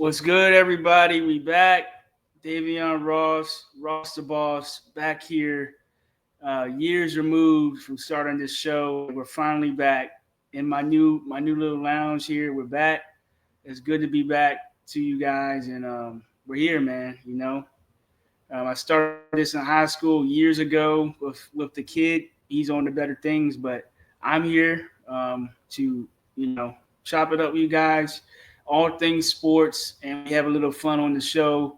What's good, everybody? We back. Davion Ross the boss, back here. Years removed from starting this show, we're finally back in my new little lounge here. We're back. It's good to be back to you guys, and we're here, man. I started this in high school years ago with the kid. He's on to better things, but I'm here to chop it up with you guys, all things sports, and we have a little fun on the show,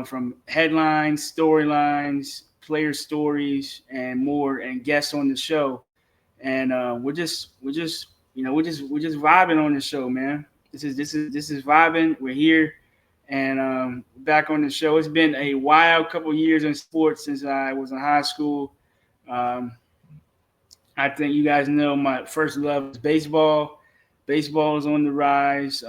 from headlines, storylines, player stories, and more, and guests on the show. And we're just vibing on the show, man. This is vibing. We're here, and back on the show. It's been a wild couple years in sports since I was in high school. Um, I think you guys know my first love is baseball. Baseball is on the rise.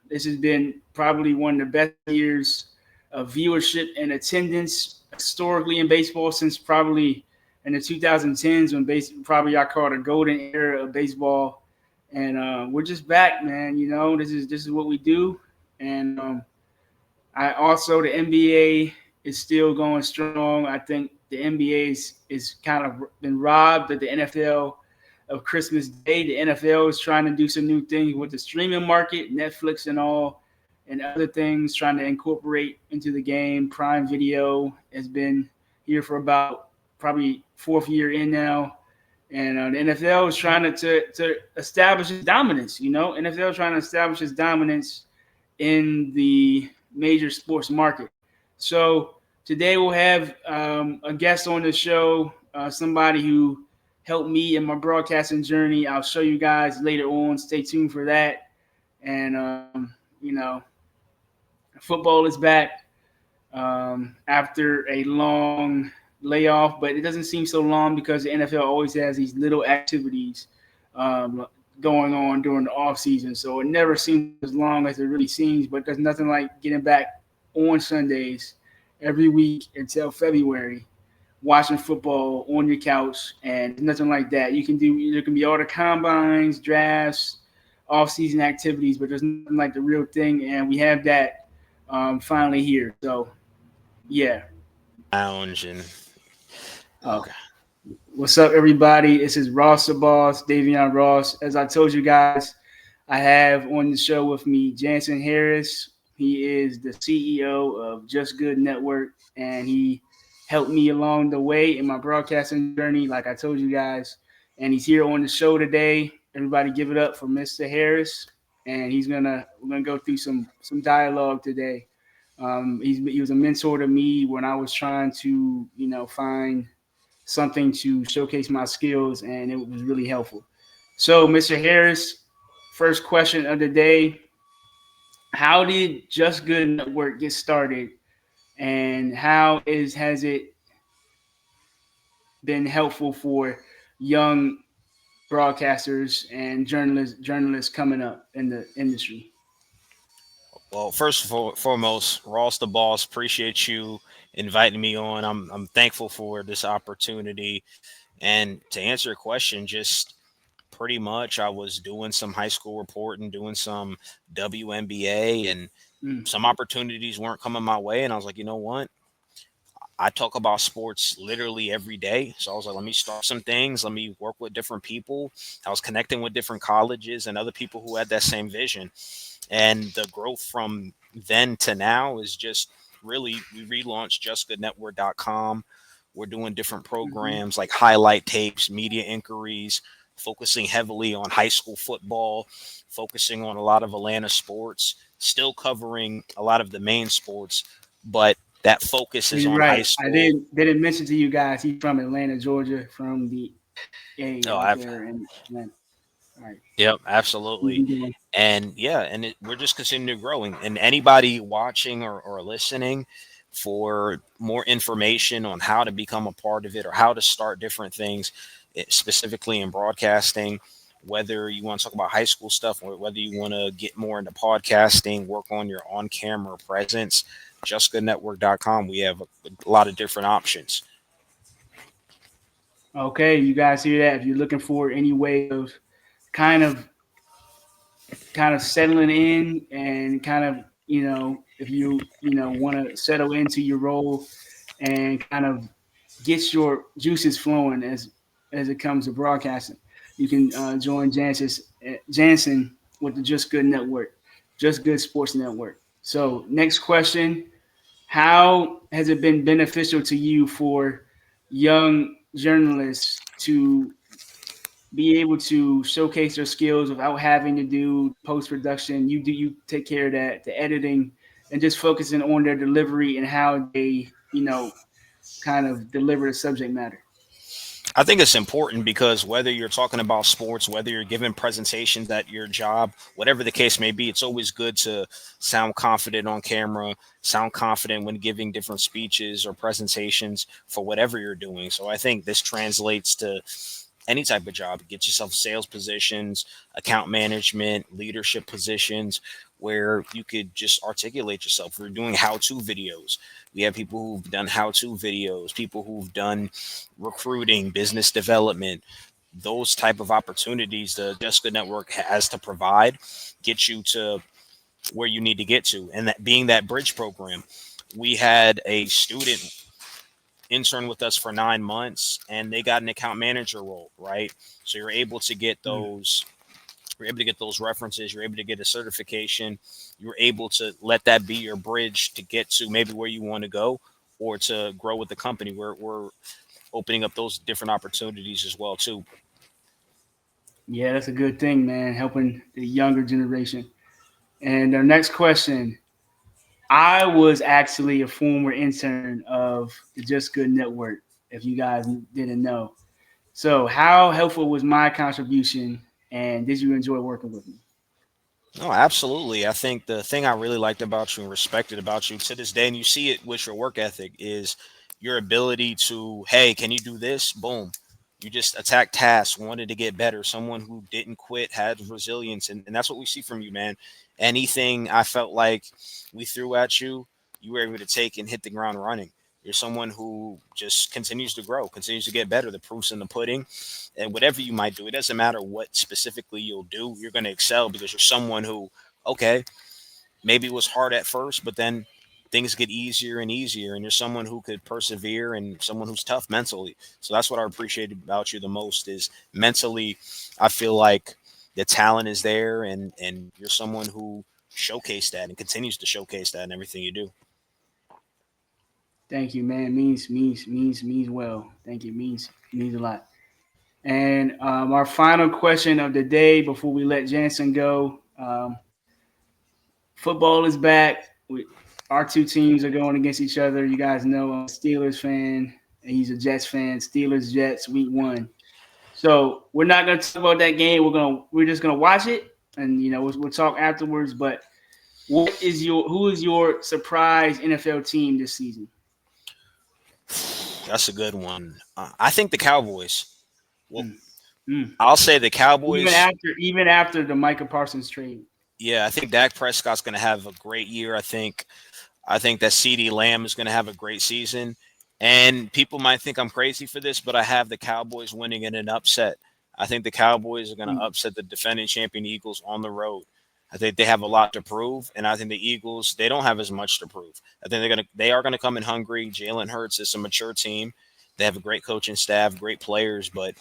This has been probably one of the best years of viewership and attendance historically in baseball since probably in the 2010s when probably I call it a golden era of baseball. And we're just back, man. This is what we do. And I also the NBA is still going strong. I think the NBA is kind of been robbed of the NFL of Christmas Day. The NFL is trying to do some new things with the streaming market, Netflix and all, and other things, trying to incorporate into the game. Prime Video has been here for about probably fourth year in now. And the NFL is trying to establish its dominance. NFL is trying to establish its dominance in the major sports market. So today we'll have a guest on the show, somebody who helped me in my broadcasting journey. I'll show you guys later on. Stay tuned for that. And football is back after a long layoff, but it doesn't seem so long because the NFL always has these little activities going on during the off season. So it never seems as long as it really seems, but there's nothing like getting back on Sundays every week until February, watching football on your couch, and nothing like that. There can be all the combines, drafts, off season activities, but there's nothing like the real thing, and we have that finally here. So yeah. Lounge and Uh, okay. what's up, everybody? This is Ross the Boss, Davion Ross. As I told you guys, I have on the show with me Jansen Harris. He is the CEO of Just Good Network, and he helped me along the way in my broadcasting journey, like I told you guys. And he's here on the show today. Everybody, give it up for Mr. Harris, and we're gonna go through some dialogue today. He was a mentor to me when I was trying to find something to showcase my skills, and it was really helpful. So, Mr. Harris, first question of the day: how did Just Good Network get started, and how is has it been helpful for young broadcasters and journalists coming up in the industry? Well, first and foremost, Ross the boss, appreciate you inviting me on. I'm thankful for this opportunity. And to answer your question, just pretty much I was doing some high school reporting, doing some WNBA, and Mm. some opportunities weren't coming my way. And I was like, you know what? I talk about sports literally every day. So I was like, let me start some things. Let me work with different people. I was connecting with different colleges and other people who had that same vision. And the growth from then to now is just really, we relaunched justgoodnetwork.com. We're doing different Mm-hmm. programs like highlight tapes, media inquiries, focusing heavily on high school football, focusing on a lot of Atlanta sports, still covering a lot of the main sports, but that focus is You're on high right. I school. didn't mention to you guys he's from Atlanta, Georgia, from the A Oh, out I've there in Atlanta. All right. Yep, You absolutely. can go. And yeah, we're just continuing growing. And anybody watching or listening for more information on how to become a part of it or how to start different things, specifically in broadcasting, whether you want to talk about high school stuff or whether you want to get more into podcasting, work on your on camera presence, justgoodnetwork.com. We have a lot of different options. Okay, you guys hear that? If you're looking for any way of kind of kind of settling in and kind of if you want to settle into your role and kind of get your juices flowing as it comes to broadcasting, you can join Jansen with the Just Good Network, Just Good Sports Network. So next question: how has it been beneficial to you for young journalists to be able to showcase their skills without having to do post production? You take care of that, the editing, and just focusing on their delivery and how they kind of deliver the subject matter. I think it's important because whether you're talking about sports, whether you're giving presentations at your job, whatever the case may be, it's always good to sound confident on camera, sound confident when giving different speeches or presentations for whatever you're doing. So I think this translates to any type of job. Get yourself sales positions, account management, leadership positions where you could just articulate yourself. We're doing how-to videos. We have people who've done how-to videos, people who've done recruiting, business development, those type of opportunities the Jessica Network has to provide get you to where you need to get to. And that being that bridge program, we had a student intern with us for 9 months and they got an account manager role, right? So you're able to get those references, you're able to get a certification, you're able to let that be your bridge to get to maybe where you want to go or to grow with the company. We're opening up those different opportunities as well too. Yeah, that's a good thing, man. Helping the younger generation. And our next question: I was actually a former intern of the Just Good Network, if you guys didn't know. So, how helpful was my contribution, and did you enjoy working with me? No, absolutely. I think the thing I really liked about you and respected about you to this day, and you see it with your work ethic, is your ability to, hey, can you do this? Boom. You just attack tasks, wanted to get better, someone who didn't quit, had resilience. And that's what we see from you, man. Anything I felt like we threw at you, you were able to take and hit the ground running. You're someone who just continues to grow, continues to get better. The proof's in the pudding. And whatever you might do, it doesn't matter what specifically you'll do, you're going to excel because you're someone who, okay, maybe it was hard at first, but then things get easier and easier. And you're someone who could persevere and someone who's tough mentally. So that's what I appreciate about you the most is mentally, I feel like the talent is there and you're someone who showcased that and continues to showcase that in everything you do. Thank you, man. Means well. Thank you. Means a lot. And our final question of the day before we let Jansen go: football is back. Our two teams are going against each other. You guys know I'm a Steelers fan, and he's a Jets fan. Steelers Jets Week 1. So we're not going to talk about that game. We're just gonna watch it, and we'll talk afterwards. But who is your surprise NFL team this season? That's a good one. I think the Cowboys. Well, Mm. Mm. I'll say the Even Cowboys. after the Micah Parsons trade. Yeah, I think Dak Prescott's going to have a great year. I think that CD Lamb is going to have a great season. And people might think I'm crazy for this, but I have the Cowboys winning in an upset. I think the Cowboys are going to Mm. upset the defending champion Eagles on the road. I think they have a lot to prove, and I think the Eagles they don't have as much to prove. I think they are gonna come in hungry. Jalen Hurts is a mature team. They have a great coaching staff, great players, but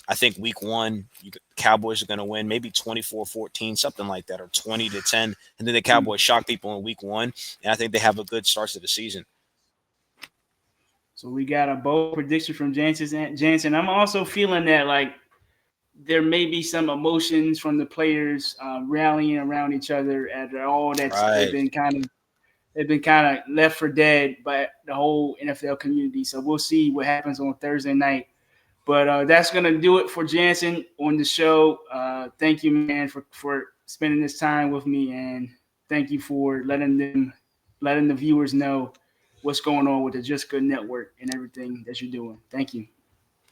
I think week one, Cowboys are going to win maybe 24-14, something like that, or 20-10. And then the Mm. Cowboys shock people in week one. And I think they have a good start to the season. So we got a bold prediction from Jansen. I'm also feeling that like there may be some emotions from the players rallying around each other after all that's Right. they've been kind of left for dead by the whole NFL community. So we'll see what happens on Thursday night. But that's gonna do it for Jansen on the show. Thank you, man, for spending this time with me, and thank you for letting the viewers know what's going on with the Just Good Network and everything that you're doing. Thank you.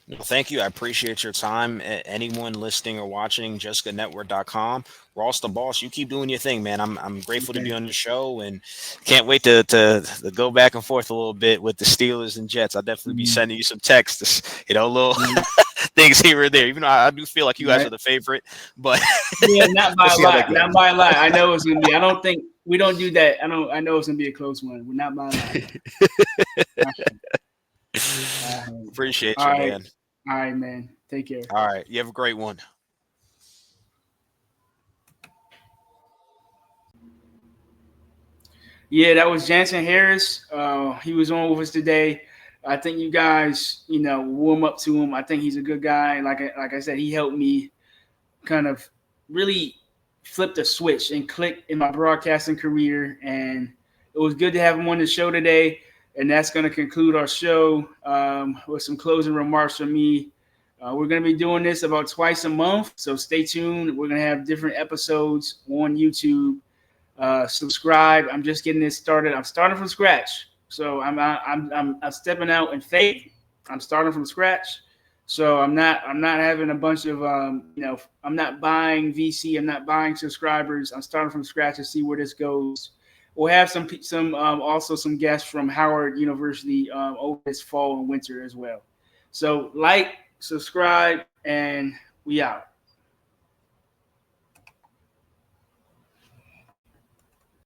Well, thank you. I appreciate your time. Anyone listening or watching, JessicaNetwork.com. Ross the boss, you keep doing your thing, man. I'm grateful to be Okay. on the show and can't wait to go back and forth a little bit with the Steelers and Jets. I'll definitely be Mhm. sending you some texts, little Mhm. things here and there. Even though I do feel like you guys Right. are the favorite, but Yeah, not we'll by a see how that lot. goes. Not by a lot. I know it's gonna be. I don't think. we don't do that. I don't. I know it's gonna be a close one. We're not buying live though. All right. Appreciate All you, right. man. All right, man. Take care. All right. You have a great one. Yeah, that was Jansen Harris. He was on with us today. I think you guys, warm up to him. I think he's a good guy. Like I said, he helped me kind of really flip the switch and click in my broadcasting career. And it was good to have him on the show today. And that's going to conclude our show with some closing remarks from me. We're going to be doing this about twice a month, so stay tuned. We're going to have different episodes on YouTube. Subscribe. I'm just getting this started. I'm starting from scratch, so I'm stepping out in faith. I'm starting from scratch, so I'm not having a bunch of I'm not buying VC. I'm not buying subscribers. I'm starting from scratch to see where this goes. We'll have some also some guests from Howard University over this fall and winter as well. So like, subscribe, and we out.